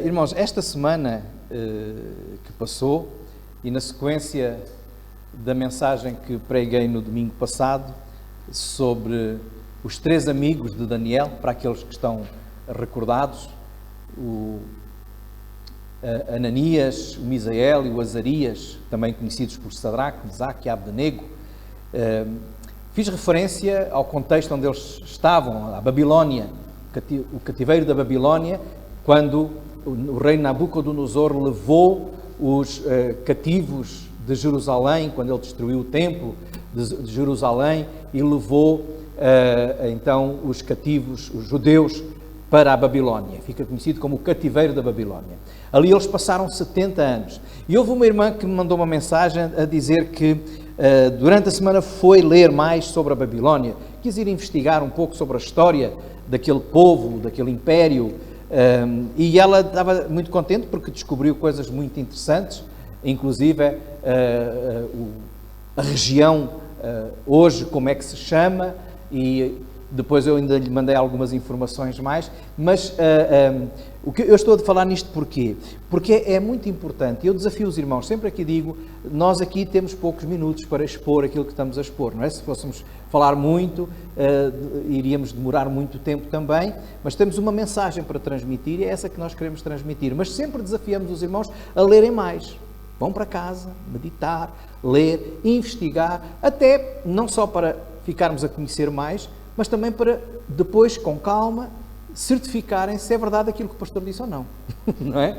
Irmãos, esta semana que passou, e na sequência da mensagem que preguei no domingo passado, sobre os 3 amigos de Daniel, para aqueles que estão recordados, o Ananias, o Misael e o Azarias, também conhecidos por Sadraque, Mesaque e Abdenego. Fiz referência ao contexto onde eles estavam, a Babilónia, o cativeiro da Babilónia, quando o rei Nabucodonosor levou os cativos de Jerusalém, quando ele destruiu o templo de Jerusalém e levou então os cativos, os judeus, para a Babilónia. Fica conhecido como o cativeiro da Babilónia. Ali eles passaram 70 anos. E houve uma irmã que me mandou uma mensagem a dizer que durante a semana foi ler mais sobre a Babilónia, quis ir investigar um pouco sobre a história daquele povo, daquele império, e ela estava muito contente porque descobriu coisas muito interessantes, inclusive a região hoje, como é que se chama, e depois eu ainda lhe mandei algumas informações mais, mas o que eu estou a falar nisto porquê? Porque é muito importante, eu desafio os irmãos, sempre aqui digo, nós aqui temos poucos minutos para expor aquilo que estamos a expor, não é? Se fôssemos falar muito, iríamos demorar muito tempo também, mas temos uma mensagem para transmitir e é essa que nós queremos transmitir, mas sempre desafiamos os irmãos a lerem mais. Vão para casa, meditar, ler, investigar, até não só para ficarmos a conhecer mais, mas também para depois, com calma, certificarem se é verdade aquilo que o pastor disse ou não. Não é?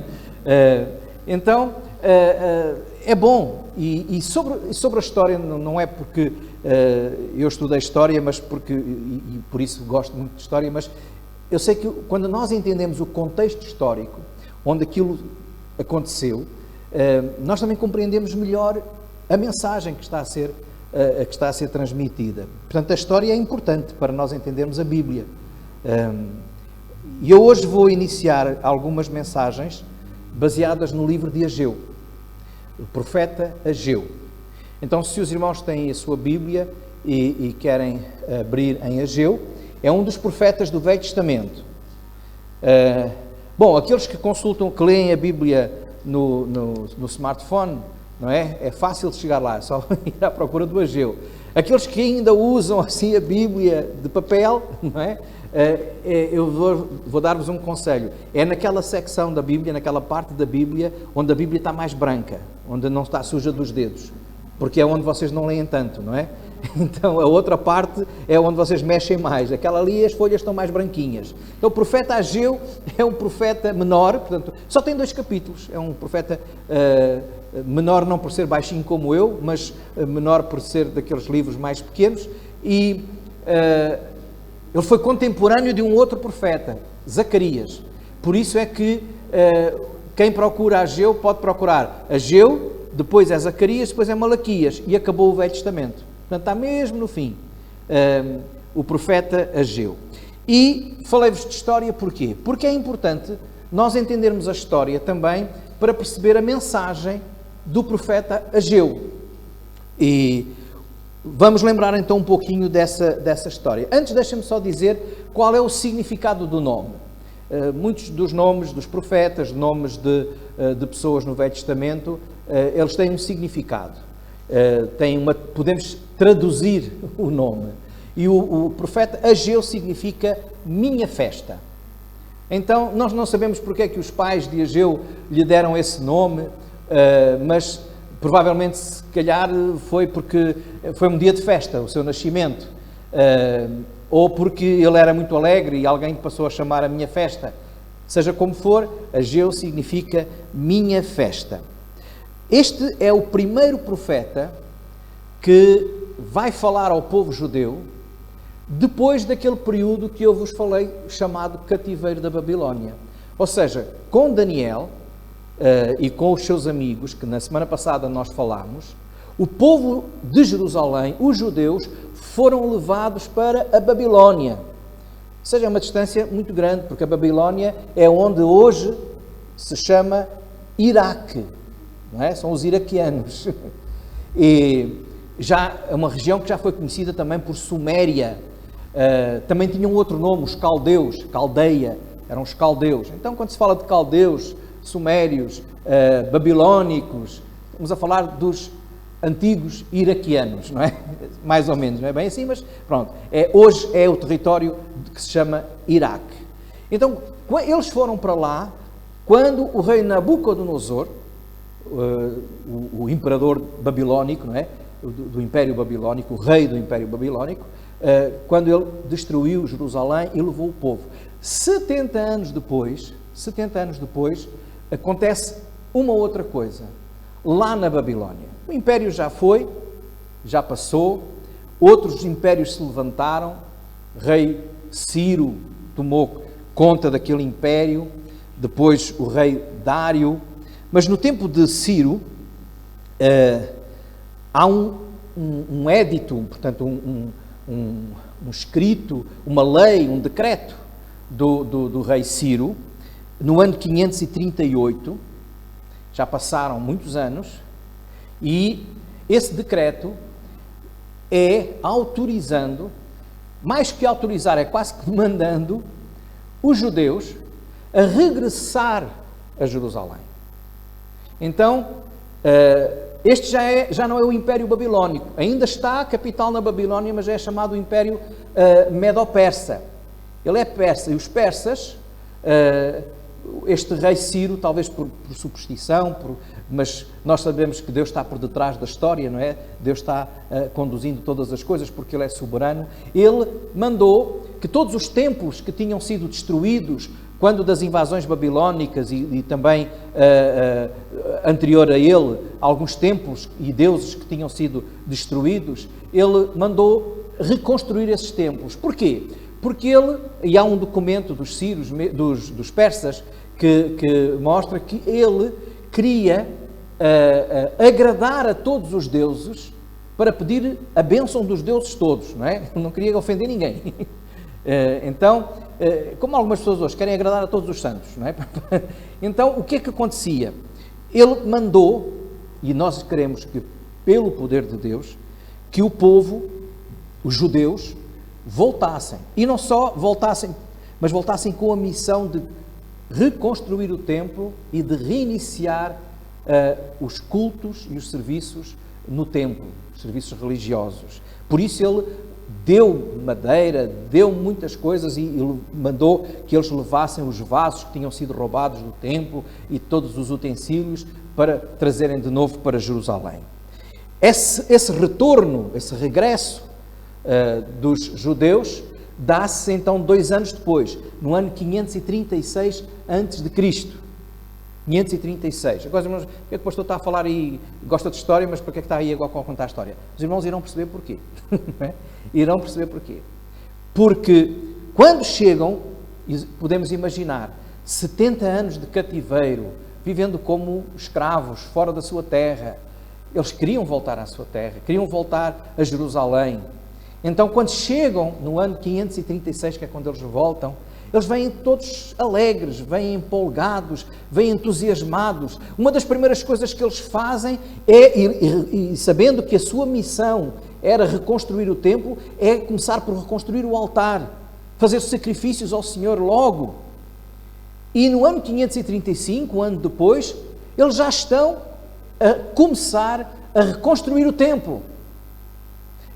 Então, é bom. E sobre a história, não é porque eu estudei história, mas porque, e por isso gosto muito de história, mas eu sei que quando nós entendemos o contexto histórico, onde aquilo aconteceu, nós também compreendemos melhor a mensagem que está a ser transmitida. Portanto, a história é importante para nós entendermos a Bíblia. E eu hoje vou iniciar algumas mensagens baseadas no livro de Ageu, o profeta Ageu. Então, se os irmãos têm a sua Bíblia e querem abrir em Ageu, é um dos profetas do Velho Testamento. Bom, aqueles que consultam, que leem a Bíblia no smartphone, não é? É fácil de chegar lá, é só ir à procura do Ageu. Aqueles que ainda usam assim a Bíblia de papel, não é? Eu vou dar-vos um conselho. É naquela secção da Bíblia, naquela parte da Bíblia, onde a Bíblia está mais branca, onde não está suja dos dedos, porque é onde vocês não leem tanto, não é? Então, a outra parte é onde vocês mexem mais. Aquela ali, as folhas estão mais branquinhas. Então, o profeta Ageu é um profeta menor, portanto, só tem 2 capítulos. É um profeta menor não por ser baixinho como eu, mas menor por ser daqueles livros mais pequenos. E ele foi contemporâneo de um outro profeta, Zacarias. Por isso é que quem procura Ageu pode procurar Ageu, depois é Zacarias, depois é Malaquias, e acabou o Velho Testamento. Portanto, está mesmo no fim, o profeta Ageu. E falei-vos de história porquê? Porque é importante nós entendermos a história também para perceber a mensagem do profeta Ageu. E vamos lembrar então um pouquinho dessa história. Antes, deixem-me só dizer qual é o significado do nome. Muitos dos nomes dos profetas, nomes de pessoas no Velho Testamento, eles têm um significado. Podemos traduzir o nome. E o profeta Ageu significa minha festa. Então, nós não sabemos porque é que os pais de Ageu lhe deram esse nome, mas provavelmente, se calhar, foi porque foi um dia de festa, o seu nascimento, ou porque ele era muito alegre e alguém passou a chamar a minha festa. Seja como for, Ageu significa minha festa. Este é o primeiro profeta que vai falar ao povo judeu depois daquele período que eu vos falei, chamado cativeiro da Babilónia. Ou seja, com Daniel e com os seus amigos, que na semana passada nós falámos, o povo de Jerusalém, os judeus, foram levados para a Babilónia. Ou seja, é uma distância muito grande, porque a Babilónia é onde hoje se chama Iraque. Não é? São os iraquianos. E já é uma região que já foi conhecida também por Suméria. Também tinha um outro nome, os caldeus, Caldeia, eram os caldeus. Então, quando se fala de caldeus, sumérios, babilónicos, estamos a falar dos antigos iraquianos, não é? Mais ou menos, não é bem assim, mas pronto. Hoje é o território que se chama Iraque. Então, eles foram para lá quando o rei Nabucodonosor, o imperador babilónico, não é? Do Império Babilónico, o rei do Império Babilónico, quando ele destruiu Jerusalém e levou o povo. 70 anos depois, acontece uma outra coisa, lá na Babilónia. O Império já foi, já passou, outros impérios se levantaram, rei Ciro tomou conta daquele império, depois o rei Dário, mas no tempo de Ciro há um édito, portanto um escrito, uma lei, um decreto do rei Ciro, no ano 538, já passaram muitos anos, e esse decreto é autorizando, mais que autorizar, é quase que mandando os judeus a regressar a Jerusalém. Então, este já não é o Império Babilónico, ainda está a capital na Babilónia, mas é chamado o Império Medo-Persa. Ele é persa, e os persas, este rei Ciro, talvez por superstição, mas nós sabemos que Deus está por detrás da história, não é? Deus está conduzindo todas as coisas porque Ele é soberano. Ele mandou que todos os templos que tinham sido destruídos quando das invasões babilónicas e também anterior a ele, alguns templos e deuses que tinham sido destruídos, ele mandou reconstruir esses templos. Porquê? Porque e há um documento dos sírios, dos persas, que mostra que ele queria agradar a todos os deuses para pedir a bênção dos deuses todos, não é? Não queria ofender ninguém. Então, como algumas pessoas hoje querem agradar a todos os santos, não é? Então, o que é que acontecia? Ele mandou, e nós queremos que, pelo poder de Deus, que o povo, os judeus, voltassem. E não só voltassem, mas voltassem com a missão de reconstruir o templo e de reiniciar os cultos e os serviços no templo, os serviços religiosos. Por isso ele deu madeira, deu muitas coisas e ele mandou que eles levassem os vasos que tinham sido roubados do templo e todos os utensílios para trazerem de novo para Jerusalém. Esse retorno, esse regresso dos judeus dá-se então 2 anos depois, no ano 536 a.C. 536. Agora, irmãos, o que é que o pastor está a falar e gosta de história, mas porque é que está aí agora a contar a história? Os irmãos irão perceber porquê. Irão perceber porquê. Porque quando chegam, podemos imaginar, 70 anos de cativeiro, vivendo como escravos, fora da sua terra, eles queriam voltar à sua terra, queriam voltar a Jerusalém. Então, quando chegam no ano 536, que é quando eles voltam, eles vêm todos alegres, vêm empolgados, vêm entusiasmados. Uma das primeiras coisas que eles fazem e sabendo que a sua missão era reconstruir o templo, é começar por reconstruir o altar, fazer sacrifícios ao Senhor logo. E no ano 535, um ano depois, eles já estão a começar a reconstruir o templo.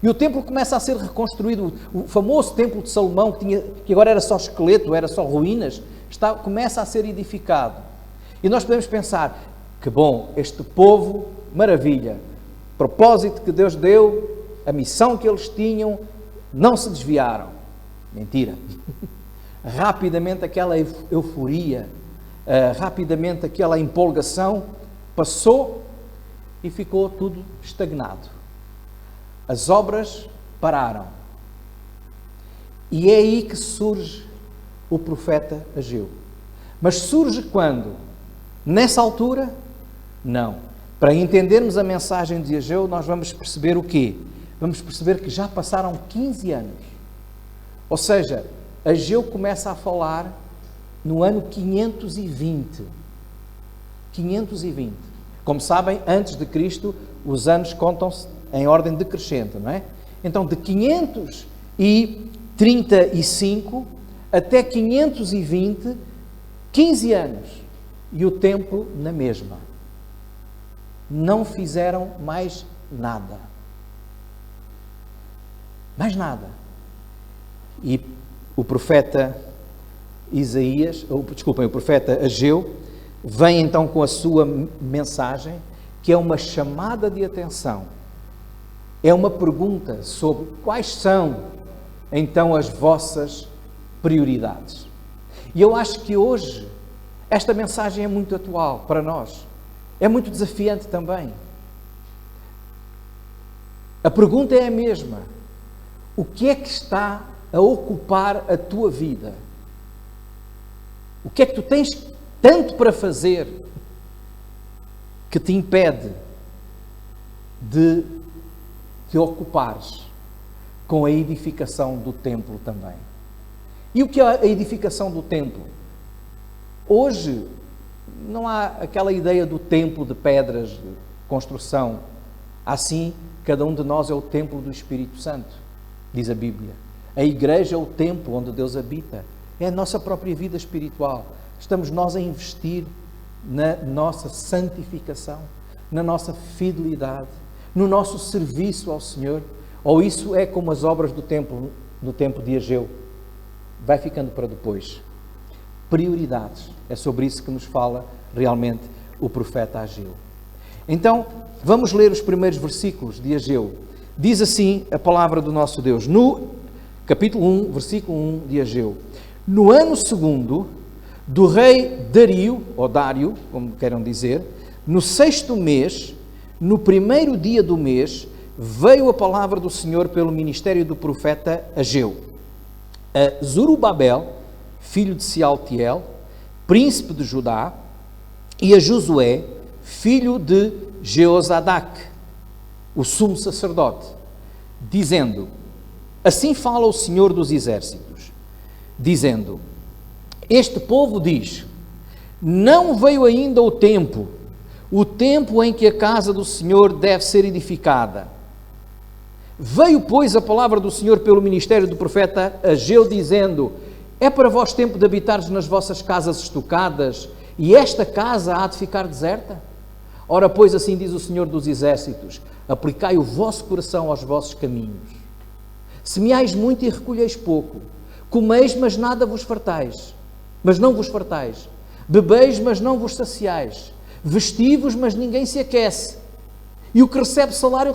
E o templo começa a ser reconstruído, o famoso templo de Salomão, que agora era só esqueleto, era só ruínas, começa a ser edificado. E nós podemos pensar, que bom, este povo, maravilha, propósito que Deus deu, a missão que eles tinham, não se desviaram. Mentira. Rapidamente aquela euforia, rapidamente aquela empolgação passou e ficou tudo estagnado. As obras pararam. E é aí que surge o profeta Ageu. Mas surge quando? Nessa altura? Não. Para entendermos a mensagem de Ageu, nós vamos perceber o quê? Vamos perceber que já passaram 15 anos. Ou seja, Ageu começa a falar no ano 520. 520. Como sabem, antes de Cristo, os anos contam-se em ordem decrescente, não é? Então, de 535 até 520 15 anos e o templo na mesma. Não fizeram mais nada. Mais nada. E o profeta o profeta Ageu, vem então com a sua mensagem, que é uma chamada de atenção. É uma pergunta sobre quais são então as vossas prioridades. E eu acho que hoje esta mensagem é muito atual para nós. É muito desafiante também. A pergunta é a mesma. O que é que está a ocupar a tua vida? O que é que tu tens tanto para fazer que te impede de te ocupares com a edificação do templo também? E o que é a edificação do templo? Hoje não há aquela ideia do templo de pedras, de construção. Assim, cada um de nós é o templo do Espírito Santo, diz a Bíblia. A igreja é o templo onde Deus habita. É a nossa própria vida espiritual. Estamos nós a investir na nossa santificação, na nossa fidelidade, no nosso serviço ao Senhor. Ou isso é como as obras do templo, no tempo de Ageu? Vai ficando para depois. Prioridades. É sobre isso que nos fala realmente o profeta Ageu. Então, vamos ler os primeiros versículos de Ageu. Diz assim a palavra do nosso Deus, no capítulo 1, versículo 1 de Ageu. No ano segundo do rei Dario, ou Dário, como queiram dizer, no 6º mês, no primeiro dia do mês, veio a palavra do Senhor pelo ministério do profeta Ageu. A Zorobabel, filho de Sealtiel, príncipe de Judá, e a Josué, filho de Jeozadaque, o sumo sacerdote, dizendo: assim fala o Senhor dos Exércitos, dizendo: este povo diz, não veio ainda o tempo em que a casa do Senhor deve ser edificada. Veio, pois, a palavra do Senhor pelo ministério do profeta Ageu, dizendo: é para vós tempo de habitares nas vossas casas estocadas, e esta casa há de ficar deserta? Ora, pois, assim diz o Senhor dos Exércitos: aplicai o vosso coração aos vossos caminhos. Semeais muito e recolheis pouco. Comeis, mas nada vos fartais. Mas não vos fartais. Bebeis, mas não vos saciais. Vestivos, mas ninguém se aquece. E o que recebe salário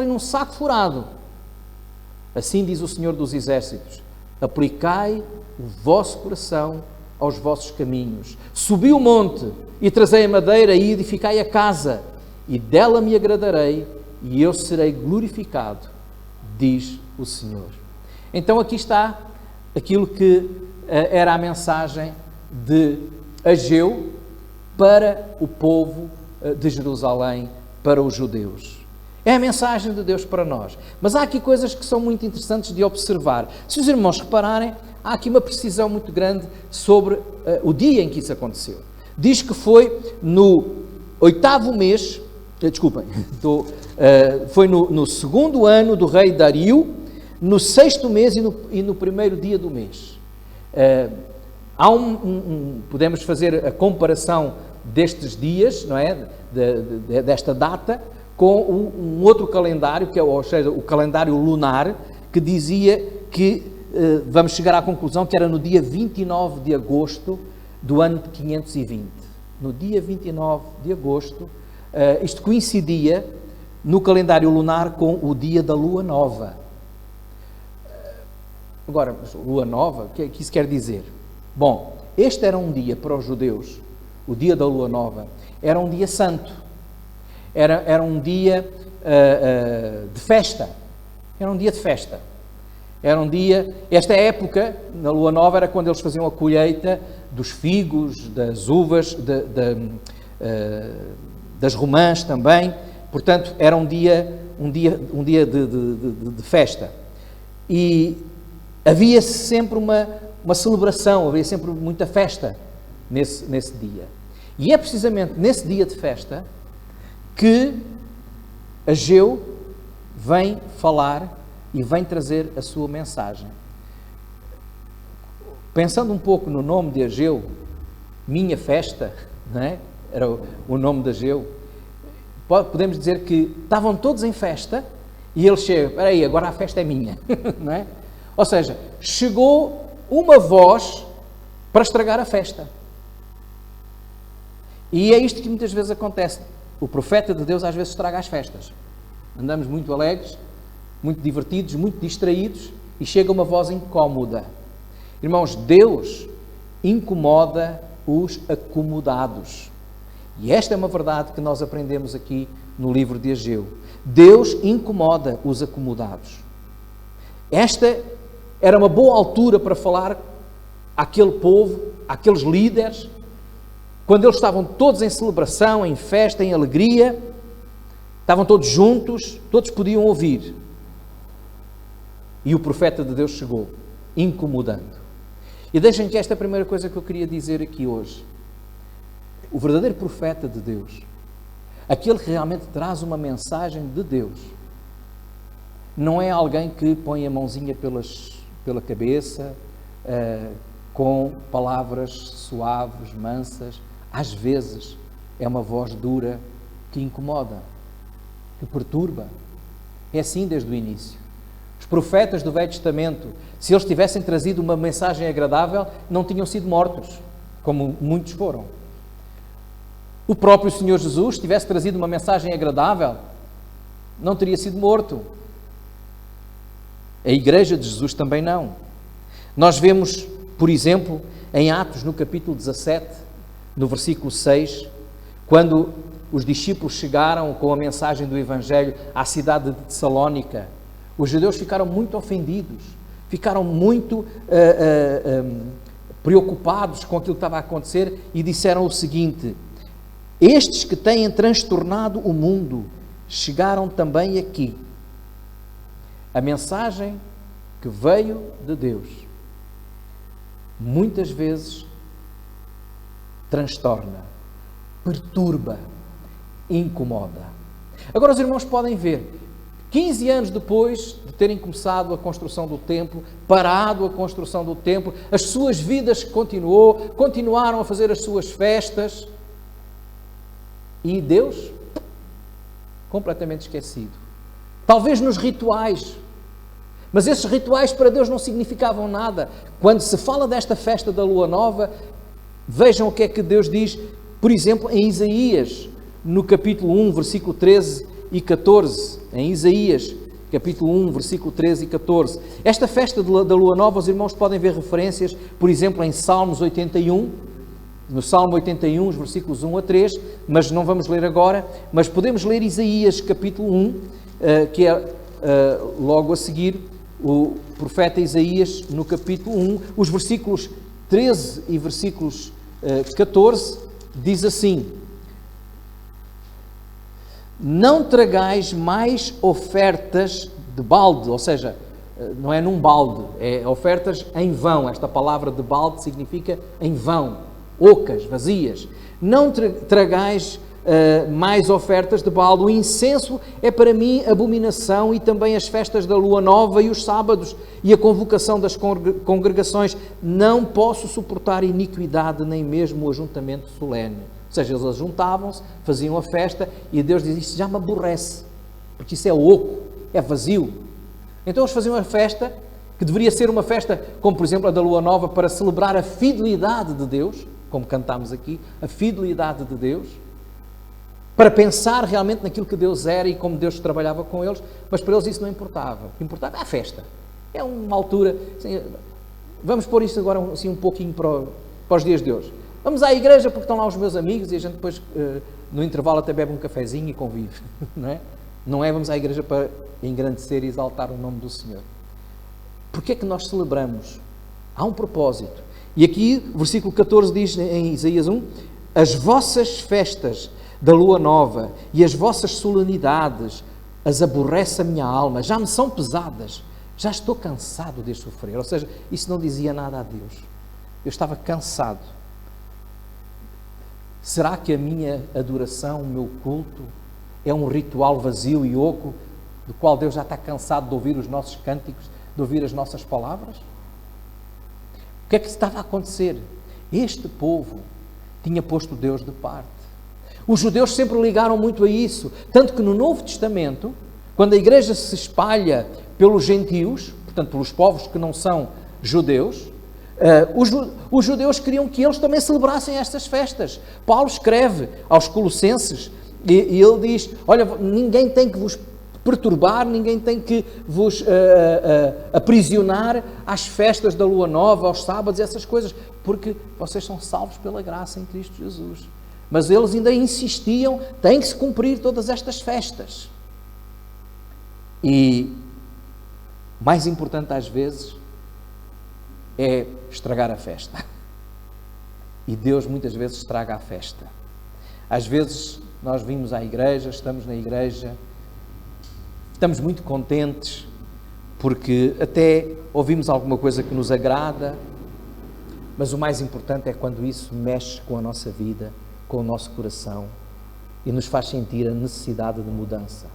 num saco furado. Assim diz o Senhor dos Exércitos: aplicai o vosso coração aos vossos caminhos. Subi o monte e trazei a madeira e edificai a casa, e dela me agradarei, e eu serei glorificado, diz o Senhor. Então aqui está aquilo que era a mensagem de Ageu para o povo de Jerusalém, para os judeus. É a mensagem de Deus para nós. Mas há aqui coisas que são muito interessantes de observar. Se os irmãos repararem, há aqui uma precisão muito grande sobre o dia em que isso aconteceu. Diz que foi no 8º mês, foi no segundo ano do rei Dario, no 6º mês e no primeiro dia do mês. Podemos fazer a comparação destes dias, não é? Desta data, com um outro calendário, ou seja, o calendário lunar, que dizia que, vamos chegar à conclusão, que era no dia 29 de agosto do ano de 520. No dia 29 de agosto, isto coincidia no calendário lunar com o dia da lua nova. Agora, lua nova, o que é que isso quer dizer? Bom, este era um dia para os judeus, o dia da lua nova, era um dia santo, era um dia de festa, era um dia de festa, era um dia, esta época, na lua nova, era quando eles faziam a colheita dos figos, das uvas, das romãs também, portanto, era um dia de festa. E havia sempre uma celebração, havia sempre muita festa nesse dia. E é precisamente nesse dia de festa que Ageu vem falar e vem trazer a sua mensagem. Pensando um pouco no nome de Ageu, minha festa, não é? Era o nome de Ageu. Podemos dizer que estavam todos em festa e ele chega, espera aí, agora a festa é minha, não é? Ou seja, chegou uma voz para estragar a festa. E é isto que muitas vezes acontece. O profeta de Deus às vezes estraga as festas. Andamos muito alegres, muito divertidos, muito distraídos e chega uma voz incómoda. Irmãos, Deus incomoda os acomodados. E esta é uma verdade que nós aprendemos aqui no livro de Ageu. Deus incomoda os acomodados. Esta era uma boa altura para falar àquele povo, àqueles líderes, quando eles estavam todos em celebração, em festa, em alegria, estavam todos juntos, todos podiam ouvir. E o profeta de Deus chegou, incomodando. E deixem que esta é a primeira coisa que eu queria dizer aqui hoje. O verdadeiro profeta de Deus, aquele que realmente traz uma mensagem de Deus, não é alguém que põe a mãozinha pela cabeça, com palavras suaves, mansas. Às vezes é uma voz dura que incomoda, que perturba. É assim desde o início. Os profetas do Velho Testamento, se eles tivessem trazido uma mensagem agradável, não tinham sido mortos, como muitos foram. O próprio Senhor Jesus, se tivesse trazido uma mensagem agradável, não teria sido morto. A Igreja de Jesus também não. Nós vemos, por exemplo, em Atos, no capítulo 17, no versículo 6, quando os discípulos chegaram com a mensagem do Evangelho à cidade de Tessalónica, os judeus ficaram muito ofendidos, ficaram muito preocupados com aquilo que estava a acontecer e disseram o seguinte: estes que têm transtornado o mundo chegaram também aqui. A mensagem que veio de Deus muitas vezes transtorna, perturba, incomoda. Agora os irmãos podem ver, 15 anos depois de terem começado a construção do templo, parado a construção do templo, as suas vidas continuaram a fazer as suas festas, e Deus completamente esquecido. Talvez nos rituais, mas esses rituais para Deus não significavam nada. Quando se fala desta festa da Lua Nova, vejam o que é que Deus diz, por exemplo, em Isaías, no capítulo 1, versículo 13 e 14. Em Isaías, capítulo 1, versículo 13 e 14. Esta festa da Lua Nova, os irmãos podem ver referências, por exemplo, em Salmos 81, no Salmo 81, os versículos 1 a 3, mas não vamos ler agora, mas podemos ler Isaías, capítulo 1, que é logo a seguir, o profeta Isaías, no capítulo 1, os versículos 13 e versículos 14, diz assim: não tragais mais ofertas de balde, ou seja, não é num balde, é ofertas em vão. Esta palavra de balde significa em vão, ocas, vazias. Não tragais mais ofertas de balde. O incenso é para mim abominação, e também as festas da Lua Nova e os sábados e a convocação das congregações. Não posso suportar iniquidade, nem mesmo o ajuntamento solene. Ou seja, eles juntavam-se, faziam a festa, e Deus diz: isto já me aborrece, porque isso é oco, é vazio. Então eles faziam a festa, que deveria ser uma festa, como por exemplo a da Lua Nova, para celebrar a fidelidade de Deus, como cantámos aqui, a fidelidade de Deus, para pensar realmente naquilo que Deus era e como Deus trabalhava com eles, mas para eles isso não importava. O que importava é a festa. É uma altura, assim, vamos pôr isto agora assim, um pouquinho para os dias de hoje. Vamos à igreja porque estão lá os meus amigos e a gente depois, no intervalo, até bebe um cafezinho e convive, não é? Não é vamos à igreja para engrandecer e exaltar o nome do Senhor. Porquê é que nós celebramos? Há um propósito. E aqui, o versículo 14 diz em Isaías 1, as vossas festas da Lua Nova e as vossas solenidades as aborrece a minha alma, já me são pesadas, já estou cansado de sofrer. Ou seja, isso não dizia nada a Deus. Eu estava cansado. Será que a minha adoração, o meu culto, é um ritual vazio e oco, do qual Deus já está cansado de ouvir os nossos cânticos, de ouvir as nossas palavras? O que é que estava a acontecer? Este povo tinha posto Deus de parte. Os judeus sempre ligaram muito a isso, tanto que no Novo Testamento, quando a igreja se espalha pelos gentios, portanto pelos povos que não são judeus, os judeus queriam que eles também celebrassem estas festas. Paulo escreve aos Colossenses e ele diz, olha, ninguém tem que vos perturbar, ninguém tem que vos aprisionar às festas da lua nova, aos sábados, essas coisas, porque vocês são salvos pela graça em Cristo Jesus. Mas eles ainda insistiam, tem que se cumprir todas estas festas. E mais importante às vezes é estragar a festa. E Deus muitas vezes estraga a festa. Às vezes nós vimos à igreja, estamos na igreja, estamos muito contentes porque até ouvimos alguma coisa que nos agrada, mas o mais importante é quando isso mexe com a nossa vida, com o nosso coração e nos faz sentir a necessidade de mudança.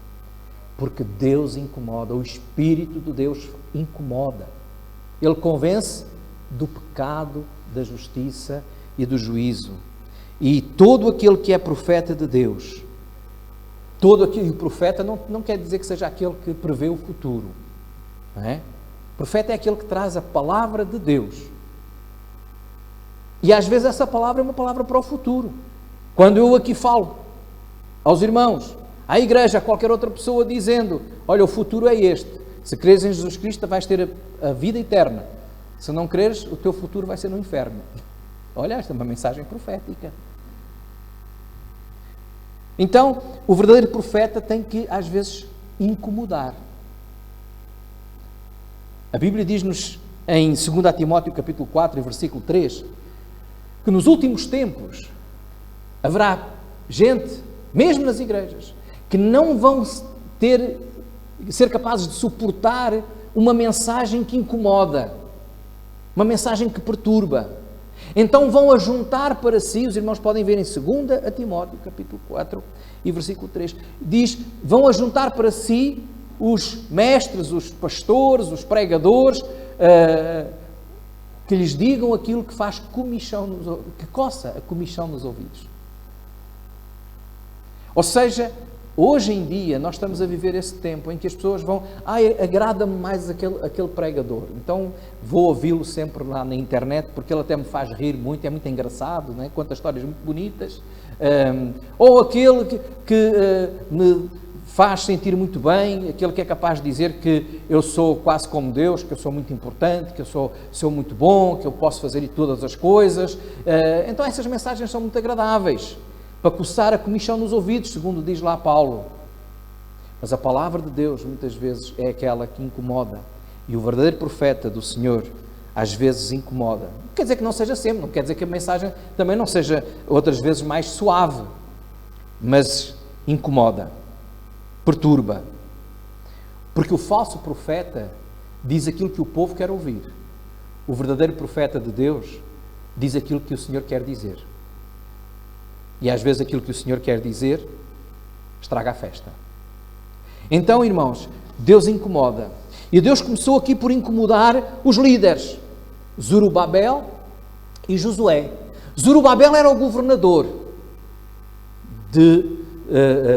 Porque Deus incomoda, o Espírito de Deus incomoda. Ele convence do pecado, da justiça e do juízo. E todo aquele que é profeta de Deus, todo aquele, e o profeta não quer dizer que seja aquele que prevê o futuro, não é? O profeta é aquele que traz a palavra de Deus. E às vezes essa palavra é uma palavra para o futuro. Quando eu aqui falo aos irmãos, à igreja, a qualquer outra pessoa dizendo, olha, o futuro é este, se creres em Jesus Cristo vais ter a vida eterna, se não creres, o teu futuro vai ser no inferno. Olha, esta é uma mensagem profética. Então, o verdadeiro profeta tem que, às vezes, incomodar. A Bíblia diz-nos em 2 Timóteo capítulo 4, versículo 3, que nos últimos tempos haverá gente, mesmo nas igrejas, que não vão ser capazes de suportar uma mensagem que incomoda, uma mensagem que perturba. Então vão ajuntar para si, os irmãos podem ver em 2 Timóteo, capítulo 4 e versículo 3, diz, vão ajuntar para si os mestres, os pastores, os pregadores, que lhes digam aquilo que faz comichão, que coça a comichão nos ouvidos. Ou seja, hoje em dia nós estamos a viver esse tempo em que as pessoas vão, agrada-me mais aquele pregador, então vou ouvi-lo sempre lá na internet porque ele até me faz rir muito, é muito engraçado, não é? Conta histórias muito bonitas, ou aquele que me faz sentir muito bem, aquele que é capaz de dizer que eu sou quase como Deus, que eu sou muito importante, que eu sou muito bom, que eu posso fazer todas as coisas. Então essas mensagens são muito agradáveis, para coçar a comichão nos ouvidos, segundo diz lá Paulo. Mas a palavra de Deus, muitas vezes, é aquela que incomoda. E o verdadeiro profeta do Senhor, às vezes, incomoda. Não quer dizer que não seja sempre, não quer dizer que a mensagem também não seja, outras vezes, mais suave. Mas incomoda, perturba. Porque o falso profeta diz aquilo que o povo quer ouvir. O verdadeiro profeta de Deus diz aquilo que o Senhor quer dizer. E às vezes aquilo que o Senhor quer dizer estraga a festa. Então, irmãos, Deus incomoda. E Deus começou aqui por incomodar os líderes, Zorobabel e Josué. Zorobabel era o governador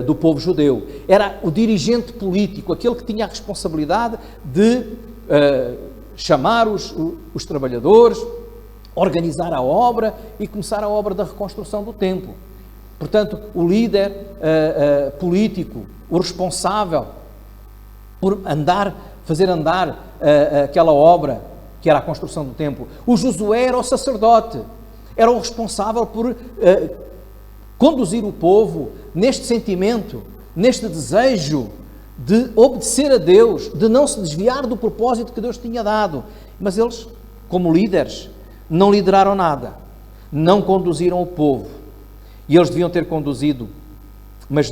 do povo judeu. Era o dirigente político, aquele que tinha a responsabilidade de chamar os trabalhadores, organizar a obra e começar a obra da reconstrução do templo. Portanto, o líder político, o responsável por fazer andar aquela obra que era a construção do templo. O Josué era o sacerdote, era o responsável por conduzir o povo neste sentimento, neste desejo de obedecer a Deus, de não se desviar do propósito que Deus tinha dado. Mas eles, como líderes, não lideraram nada, não conduziram o povo. E eles deviam ter conduzido, mas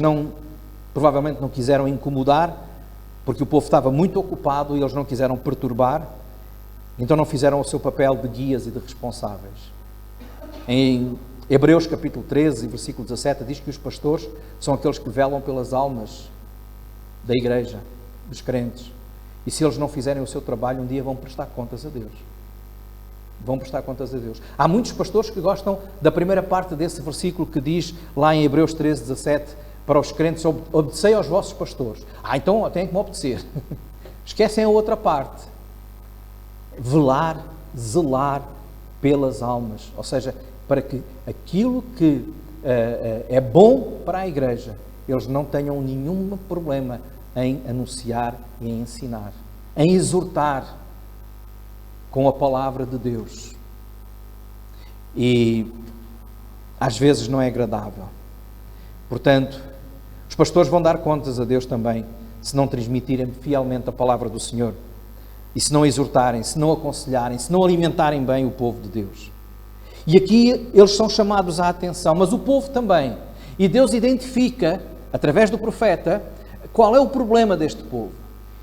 provavelmente não quiseram incomodar, porque o povo estava muito ocupado e eles não quiseram perturbar, então não fizeram o seu papel de guias e de responsáveis. Em Hebreus capítulo 13, versículo 17, diz que os pastores são aqueles que velam pelas almas da igreja, dos crentes. E se eles não fizerem o seu trabalho, um dia vão prestar contas a Deus. vão prestar contas a Deus. Há muitos pastores que gostam da primeira parte desse versículo que diz lá em Hebreus 13:17, para os crentes: obedecei aos vossos pastores. Então têm que me obedecer. Esquecem a outra parte. Velar, zelar pelas almas. Ou seja, para que aquilo que é bom para a igreja, eles não tenham nenhum problema em anunciar e em ensinar, em exortar com a palavra de Deus. E às vezes não é agradável. Portanto, os pastores vão dar contas a Deus também, se não transmitirem fielmente a palavra do Senhor, e se não exortarem, se não aconselharem, se não alimentarem bem o povo de Deus. E aqui eles são chamados à atenção, mas o povo também. E Deus identifica, através do profeta, qual é o problema deste povo.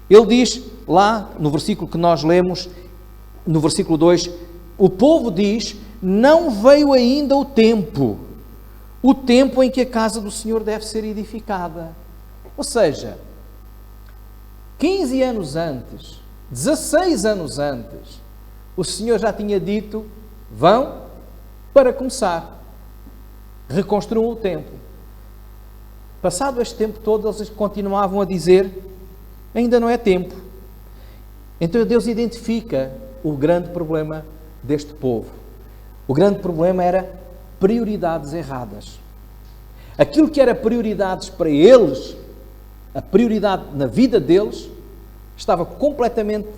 Ele diz lá no versículo que nós lemos, no versículo 2, o povo diz: não veio ainda o tempo em que a casa do Senhor deve ser edificada. Ou seja, 15 anos antes, 16 anos antes, o Senhor já tinha dito: vão, para começar, reconstruam o templo. Passado este tempo todo, eles continuavam a dizer: ainda não é tempo. Então Deus identifica o grande problema deste povo. O grande problema era prioridades erradas. Aquilo que era prioridades para eles, a prioridade na vida deles, estava completamente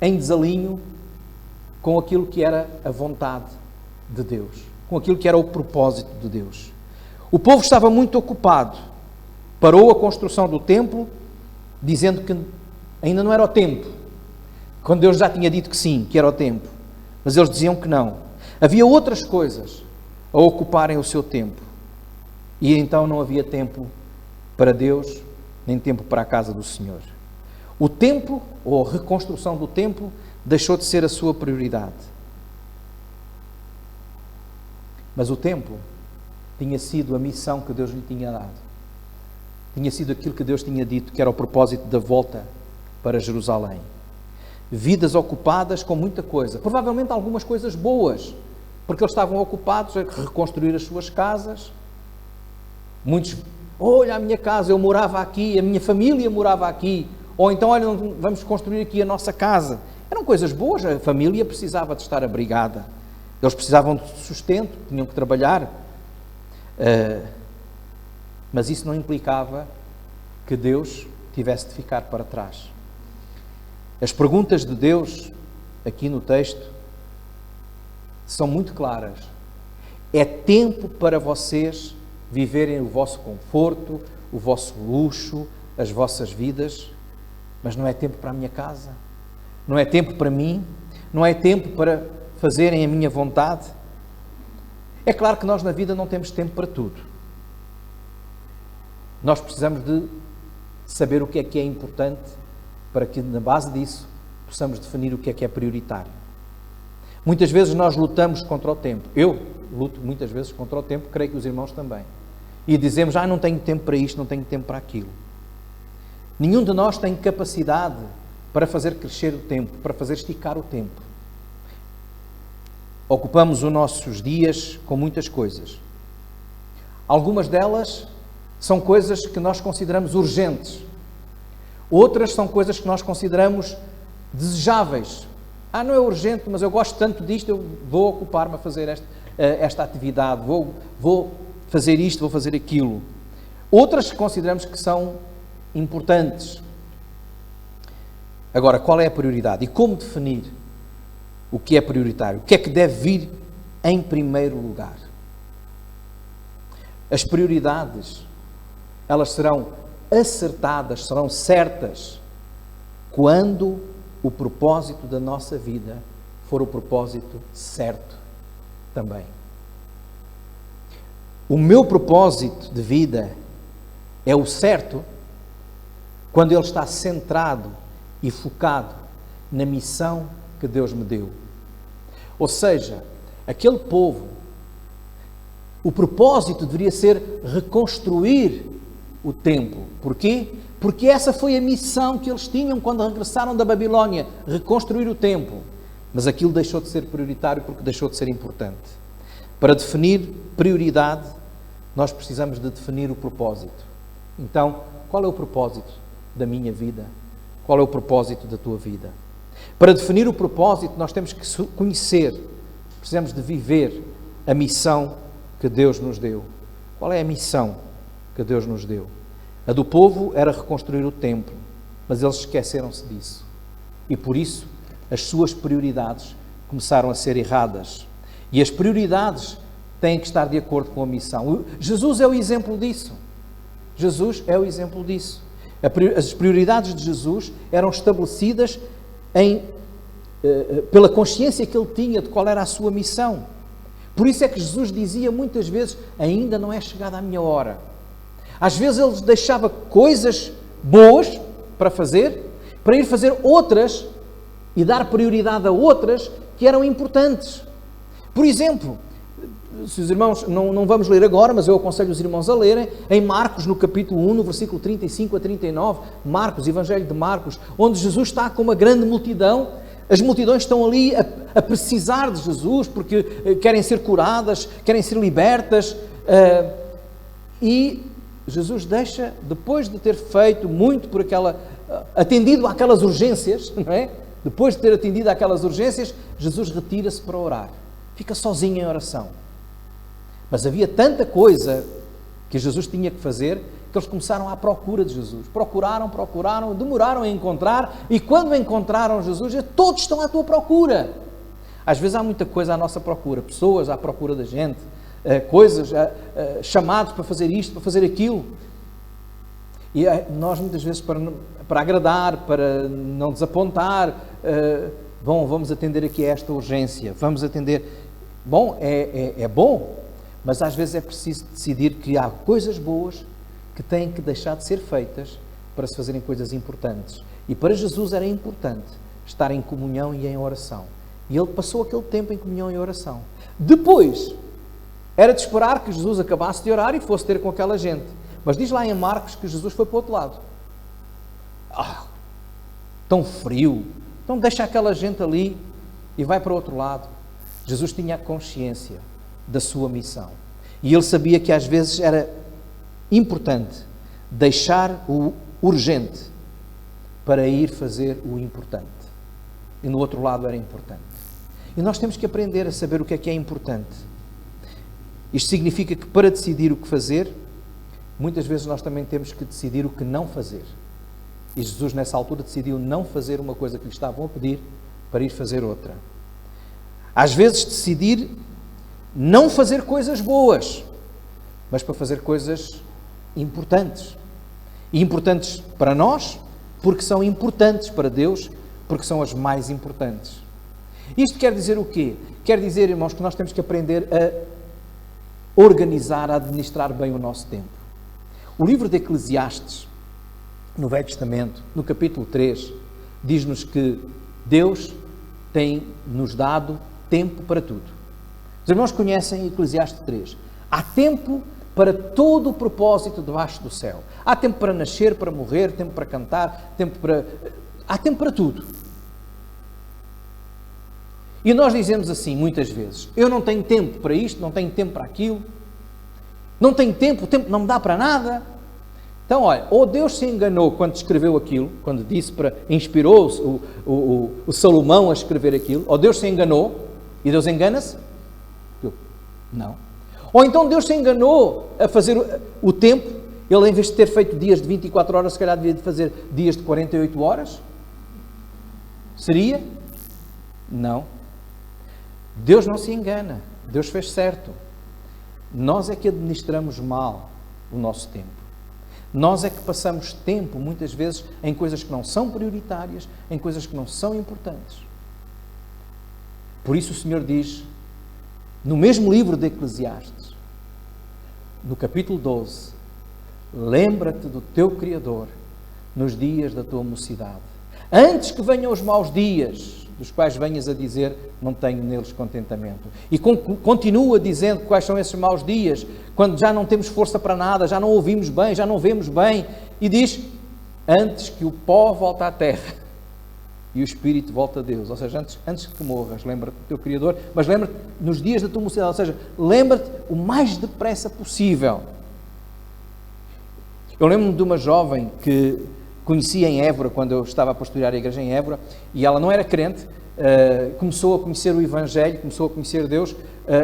em desalinho com aquilo que era a vontade de Deus, com aquilo que era o propósito de Deus. O povo estava muito ocupado, parou a construção do templo, dizendo que ainda não era o tempo, quando Deus já tinha dito que sim, que era o tempo, mas eles diziam que não. Havia outras coisas a ocuparem o seu tempo, e então não havia tempo para Deus, nem tempo para a casa do Senhor. O templo, ou a reconstrução do templo, deixou de ser a sua prioridade. Mas o templo tinha sido a missão que Deus lhe tinha dado. Tinha sido aquilo que Deus tinha dito, que era o propósito da volta para Jerusalém. Vidas ocupadas com muita coisa, provavelmente algumas coisas boas, porque eles estavam ocupados a reconstruir as suas casas. Muitos: olha a minha casa, eu morava aqui, a minha família morava aqui. Ou então: olha, vamos construir aqui a nossa casa. Eram coisas boas, a família precisava de estar abrigada. Eles precisavam de sustento, tinham que trabalhar. Mas isso não implicava que Deus tivesse de ficar para trás. As perguntas de Deus, aqui no texto, são muito claras. É tempo para vocês viverem o vosso conforto, o vosso luxo, as vossas vidas, mas não é tempo para a minha casa, não é tempo para mim, não é tempo para fazerem a minha vontade. É claro que nós na vida não temos tempo para tudo. Nós precisamos de saber o que é importante para que, na base disso, possamos definir o que é prioritário. Muitas vezes nós lutamos contra o tempo. Eu luto muitas vezes contra o tempo, creio que os irmãos também. E dizemos: não tenho tempo para isto, não tenho tempo para aquilo. Nenhum de nós tem capacidade para fazer crescer o tempo, para fazer esticar o tempo. Ocupamos os nossos dias com muitas coisas. Algumas delas são coisas que nós consideramos urgentes. Outras são coisas que nós consideramos desejáveis. Não é urgente, mas eu gosto tanto disto, eu vou ocupar-me a fazer esta atividade, vou fazer isto, vou fazer aquilo. Outras que consideramos que são importantes. Agora, qual é a prioridade? E como definir o que é prioritário? O que é que deve vir em primeiro lugar? As prioridades, elas serão acertadas, serão certas, quando o propósito da nossa vida for o propósito certo também. O meu propósito de vida é o certo quando ele está centrado e focado na missão que Deus me deu. Ou seja, aquele povo, o propósito deveria ser reconstruir o templo. Porquê? Porque essa foi a missão que eles tinham quando regressaram da Babilónia, reconstruir o templo. mas aquilo deixou de ser prioritário porque deixou de ser importante. Para definir prioridade, nós precisamos de definir o propósito. Então, qual é o propósito da minha vida? Qual é o propósito da tua vida? Para definir o propósito, nós temos que conhecer, precisamos de viver a missão que Deus nos deu. Qual é a missão que Deus nos deu? A do povo era reconstruir o templo, mas eles esqueceram-se disso. E por isso, as suas prioridades começaram a ser erradas. E as prioridades têm que estar de acordo com a missão. Jesus é o exemplo disso. Jesus é o exemplo disso. As prioridades de Jesus eram estabelecidas pela consciência que ele tinha de qual era a sua missão. Por isso é que Jesus dizia muitas vezes, ainda não é chegada a minha hora. Às vezes ele deixava coisas boas para fazer, para ir fazer outras e dar prioridade a outras que eram importantes. Por exemplo, se os irmãos, não vamos ler agora, mas eu aconselho os irmãos a lerem, em Marcos, no capítulo 1, no versículo 35 a 39, Marcos, Evangelho de Marcos, onde Jesus está com uma grande multidão, as multidões estão ali a precisar de Jesus, porque querem ser curadas, querem ser libertas, e Jesus deixa, depois de ter feito muito por atendido àquelas urgências, não é? Depois de ter atendido àquelas urgências, Jesus retira-se para orar. Fica sozinho em oração. Mas havia tanta coisa que Jesus tinha que fazer que eles começaram à procura de Jesus. Procuraram, demoraram a encontrar, e quando encontraram Jesus, todos estão à tua procura. Às vezes há muita coisa à nossa procura, pessoas à procura da gente, coisas, chamados para fazer isto, para fazer aquilo. E nós muitas vezes, para agradar, para não desapontar, vamos atender aqui a esta urgência, vamos atender. Bom, é bom, mas às vezes é preciso decidir que há coisas boas que têm que deixar de ser feitas para se fazerem coisas importantes. E para Jesus era importante estar em comunhão e em oração. E ele passou aquele tempo em comunhão e oração. Depois, era de esperar que Jesus acabasse de orar e fosse ter com aquela gente. Mas diz lá em Marcos que Jesus foi para o outro lado. Tão frio. Então deixa aquela gente ali e vai para o outro lado. Jesus tinha a consciência da sua missão. E ele sabia que às vezes era importante deixar o urgente para ir fazer o importante. E no outro lado era importante. E nós temos que aprender a saber o que é importante. Isto significa que para decidir o que fazer, muitas vezes nós também temos que decidir o que não fazer. E Jesus nessa altura decidiu não fazer uma coisa que lhe estavam a pedir para ir fazer outra. Às vezes decidir não fazer coisas boas, mas para fazer coisas importantes. E importantes para nós, porque são importantes para Deus, porque são as mais importantes. Isto quer dizer o quê? Quer dizer, irmãos, que nós temos que aprender a organizar, a administrar bem o nosso tempo. O livro de Eclesiastes, no Velho Testamento, no capítulo 3, diz-nos que Deus tem nos dado tempo para tudo. Os irmãos conhecem Eclesiastes 3. Há tempo para todo o propósito debaixo do céu. Há tempo para nascer, para morrer, tempo para cantar, há tempo para tudo. E nós dizemos assim, muitas vezes, eu não tenho tempo para isto, não tenho tempo para aquilo, não tenho tempo, o tempo não me dá para nada. Então, olha, ou Deus se enganou quando escreveu aquilo, quando disse inspirou o Salomão a escrever aquilo, ou Deus se enganou, e Deus engana-se? Não. Ou então Deus se enganou a fazer o tempo, ele em vez de ter feito dias de 24 horas, se calhar devia de fazer dias de 48 horas? Seria? Não. Deus não se engana, Deus fez certo. Nós é que administramos mal o nosso tempo. Nós é que passamos tempo, muitas vezes, em coisas que não são prioritárias, em coisas que não são importantes. Por isso o Senhor diz, no mesmo livro de Eclesiastes, no capítulo 12, lembra-te do teu Criador nos dias da tua mocidade, antes que venham os maus dias, dos quais venhas a dizer, não tenho neles contentamento. E continua dizendo quais são esses maus dias, quando já não temos força para nada, já não ouvimos bem, já não vemos bem, e diz, antes que o pó volte à terra, e o espírito volta a Deus. Ou seja, antes que tu morras, lembra-te do teu Criador, mas lembra-te nos dias da tua mocidade, ou seja, lembra-te o mais depressa possível. Eu lembro-me de uma jovem que conheci em Évora, quando eu estava a pastorear a igreja em Évora, e ela não era crente, começou a conhecer o Evangelho, começou a conhecer Deus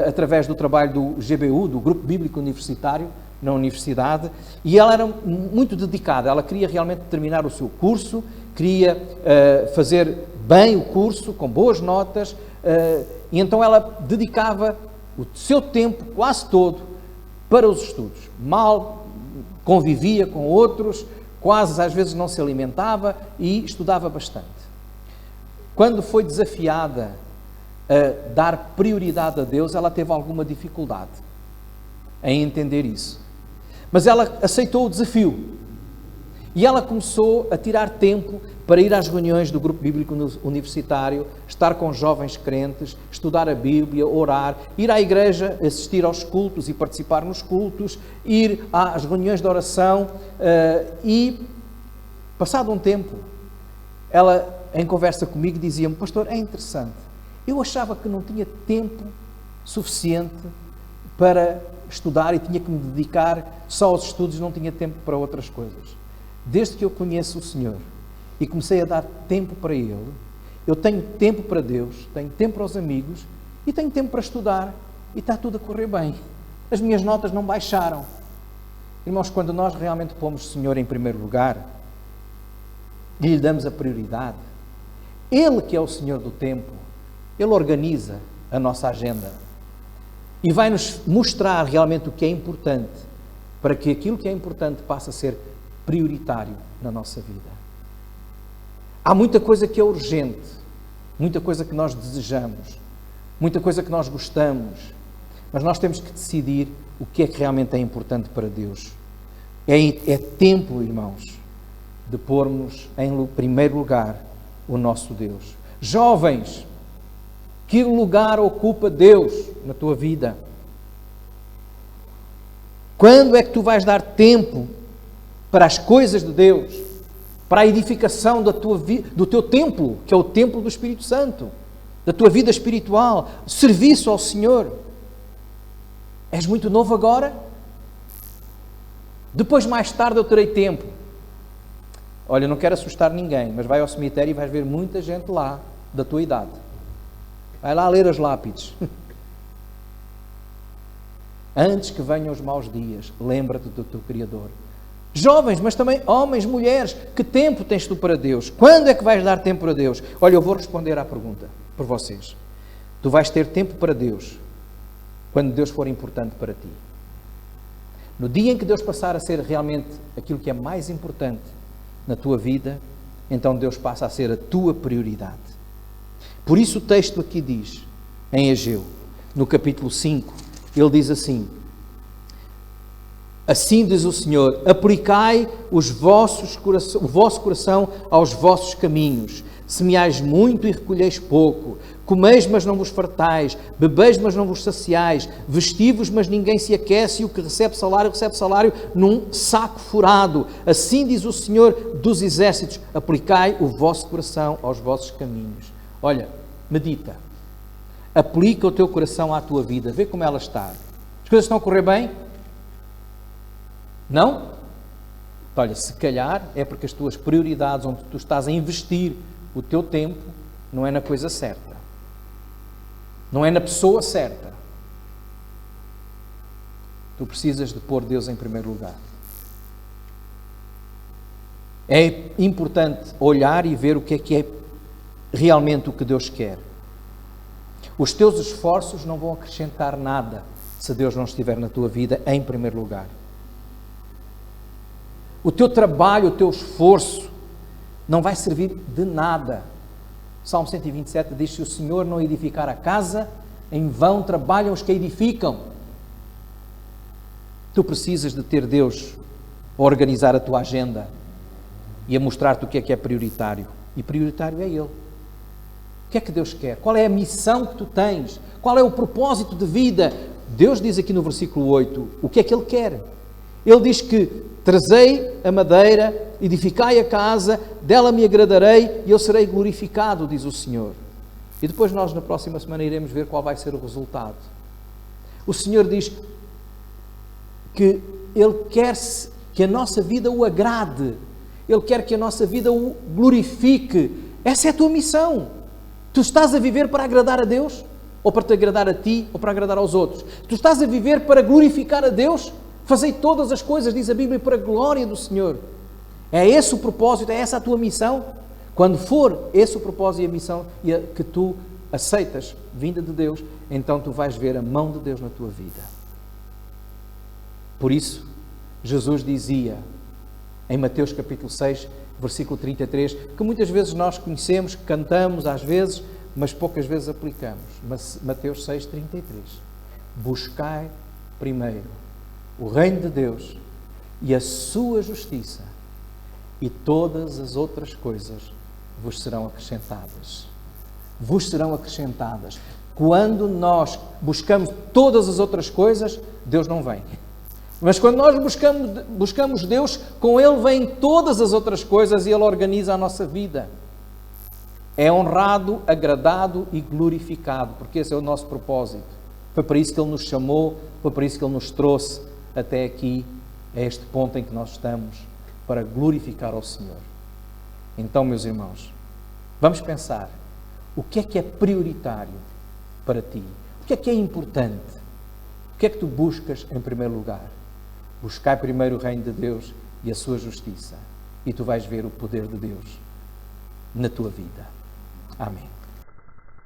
através do trabalho do GBU, do Grupo Bíblico Universitário, na universidade, e ela era muito dedicada, ela queria realmente terminar o seu curso, queria fazer bem o curso, com boas notas, e então ela dedicava o seu tempo quase todo para os estudos. Mal convivia com outros, quase às vezes não se alimentava e estudava bastante. Quando foi desafiada a dar prioridade a Deus, ela teve alguma dificuldade em entender isso. Mas ela aceitou o desafio e ela começou a tirar tempo para ir às reuniões do Grupo Bíblico Universitário, estar com jovens crentes, estudar a Bíblia, orar, ir à igreja, assistir aos cultos e participar nos cultos, ir às reuniões de oração e, passado um tempo, ela, em conversa comigo, dizia-me: pastor, é interessante, eu achava que não tinha tempo suficiente para estudar e tinha que me dedicar só aos estudos, não tinha tempo para outras coisas. Desde que eu conheço o Senhor e comecei a dar tempo para Ele, eu tenho tempo para Deus, tenho tempo para os amigos e tenho tempo para estudar e está tudo a correr bem. As minhas notas não baixaram. Irmãos, quando nós realmente pomos o Senhor em primeiro lugar e lhe damos a prioridade, Ele que é o Senhor do tempo, Ele organiza a nossa agenda e vai-nos mostrar realmente o que é importante para que aquilo que é importante passe a ser prioritário na nossa vida. Há muita coisa que é urgente, muita coisa que nós desejamos, muita coisa que nós gostamos, mas nós temos que decidir o que é que realmente é importante para Deus. É tempo, irmãos, de pormos em primeiro lugar o nosso Deus. Jovens, que lugar ocupa Deus na tua vida? Quando é que tu vais dar tempo para as coisas de Deus, para a edificação da tua do teu templo, que é o templo do Espírito Santo, da tua vida espiritual, serviço ao Senhor? És muito novo agora? Depois, mais tarde, eu terei tempo. Olha, eu não quero assustar ninguém, mas vai ao cemitério e vais ver muita gente lá, da tua idade. Vai lá ler as lápides. Antes que venham os maus dias, lembra-te do teu Criador. Jovens, mas também homens, mulheres, que tempo tens tu para Deus? Quando é que vais dar tempo para Deus? Olha, eu vou responder à pergunta por vocês. Tu vais ter tempo para Deus quando Deus for importante para ti. No dia em que Deus passar a ser realmente aquilo que é mais importante na tua vida, então Deus passa a ser a tua prioridade. Por isso o texto aqui diz, em Ageu, no capítulo 5, ele diz assim: assim diz o Senhor, aplicai o vosso coração aos vossos caminhos, semeais muito e recolheis pouco, comeis, mas não vos fartais, bebeis, mas não vos saciais, vestivos, mas ninguém se aquece, e o que recebe salário num saco furado. Assim diz o Senhor dos exércitos, aplicai o vosso coração aos vossos caminhos. Olha, medita, aplica o teu coração à tua vida, vê como ela está. As coisas estão a correr bem? Não? Olha, se calhar é porque as tuas prioridades, onde tu estás a investir o teu tempo, não é na coisa certa. Não é na pessoa certa. Tu precisas de pôr Deus em primeiro lugar. É importante olhar e ver o que é realmente o que Deus quer. Os teus esforços não vão acrescentar nada se Deus não estiver na tua vida em primeiro lugar. O teu trabalho, o teu esforço não vai servir de nada. Salmo 127 diz: se o Senhor não edificar a casa, em vão trabalham os que a edificam. Tu precisas de ter Deus a organizar a tua agenda e a mostrar-te o que é prioritário. E prioritário é Ele. O que é que Deus quer? Qual é a missão que tu tens? Qual é o propósito de vida? Deus diz aqui no versículo 8 o que é que Ele quer. Ele diz que Trazei a madeira, edificai a casa, dela me agradarei e eu serei glorificado, diz o Senhor. E depois nós, na próxima semana, iremos ver qual vai ser o resultado. O Senhor diz que Ele quer que a nossa vida o agrade. Ele quer que a nossa vida o glorifique. Essa é a tua missão. Tu estás a viver para agradar a Deus? Ou para te agradar a ti? Ou para agradar aos outros? Tu estás a viver para glorificar a Deus? Fazei todas as coisas, diz a Bíblia, para a glória do Senhor. É esse o propósito, é essa a tua missão? Quando for esse o propósito e a missão que tu aceitas, vinda de Deus, então tu vais ver a mão de Deus na tua vida. Por isso, Jesus dizia, em Mateus capítulo 6, versículo 33, que muitas vezes nós conhecemos, cantamos às vezes, mas poucas vezes aplicamos. Mateus 6, 33. Buscai primeiro o reino de Deus e a sua justiça, e todas as outras coisas vos serão acrescentadas. Vos serão acrescentadas. Quando nós buscamos todas as outras coisas, Deus não vem. Mas quando nós buscamos Deus, com Ele vêm todas as outras coisas e Ele organiza a nossa vida. É honrado, agradado e glorificado, porque esse é o nosso propósito. Foi para isso que Ele nos chamou, foi para isso que Ele nos trouxe até aqui, a este ponto em que nós estamos, para glorificar ao Senhor. Então, meus irmãos, vamos pensar, o que é prioritário para ti? O que é importante? O que é que tu buscas em primeiro lugar? Buscai primeiro o reino de Deus e a sua justiça, e tu vais ver o poder de Deus na tua vida. Amém.